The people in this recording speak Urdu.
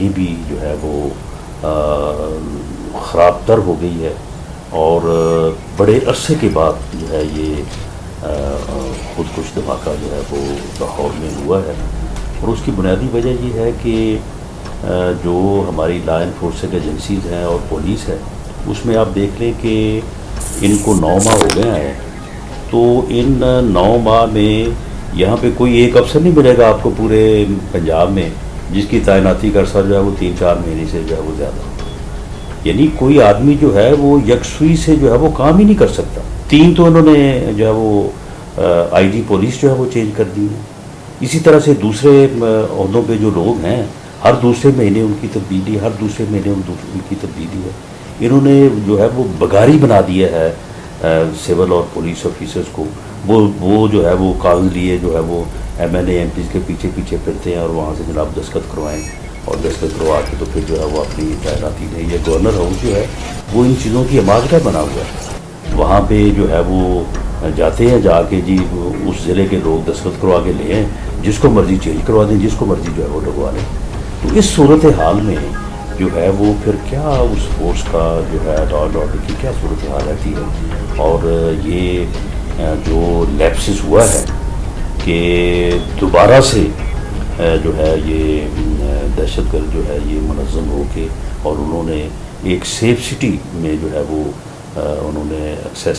یہ بھی جو ہے وہ خراب تر ہو گئی ہے، اور بڑے عرصے کے بعد جو ہے یہ خودکش دھماکہ جو ہے وہ لاہور میں ہوا ہے۔ اور اس کی بنیادی وجہ یہ ہے کہ جو ہماری لا انفورسنگ ایجنسیز ہیں اور پولیس ہے، اس میں آپ دیکھ لیں کہ ان کو 9 ماہ ہو گئے ہیں، تو ان 9 ماہ میں یہاں پہ کوئی ایک افسر نہیں ملے گا آپ کو پورے پنجاب میں جس کی تعیناتی کا عرصہ جو ہے وہ 3-4 مہینے سے جو ہے وہ زیادہ ہوتا ہے۔ یعنی کوئی آدمی جو ہے وہ یکسوئی سے جو ہے وہ کام ہی نہیں کر سکتا۔ 3 تو انہوں نے جو ہے وہ آئی جی پولیس جو ہے وہ چینج کر دی ہے۔ اسی طرح سے دوسرے عہدوں پہ جو لوگ ہیں، ہر دوسرے مہینے ان کی تبدیلی، ہر دوسرے مہینے ان کی تبدیلی ہے۔ انہوں نے جو ہے وہ بگاری بنا دیا ہے سول اور پولیس آفیسرز کو۔ وہ جو ہے وہ کاغذ لیے جو ہے وہ M L A MPs کے پیچھے پھرتے ہیں اور وہاں سے جناب دستخط کروائیں، اور دستخط کروا کے تو پھر جو ہے وہ اپنی تعیناتی میں، یہ گورنر ہاؤس جو ہے وہ ان چیزوں کی عمارت بنا ہوا ہے۔ وہاں پہ جو ہے وہ جاتے ہیں، جا کے جی اس ضلع کے لوگ دستخط کروا کے لے ہیں، جس کو مرضی چینج کروا دیں، جس کو مرضی جو ہے وہ لگوا لیں۔ تو اس صورتحال میں جو ہے وہ پھر کیا اس فورس کا جو ہے لا اینڈ آرڈر کی کیا صورتحال رہتی ہے۔ اور یہ جو لیپسس ہوا ہے کہ دوبارہ سے جو ہے یہ دہشت گرد جو ہے یہ منظم ہو کے، اور انہوں نے ایک سیف سٹی میں جو ہے وہ انہوں نے ایکسیس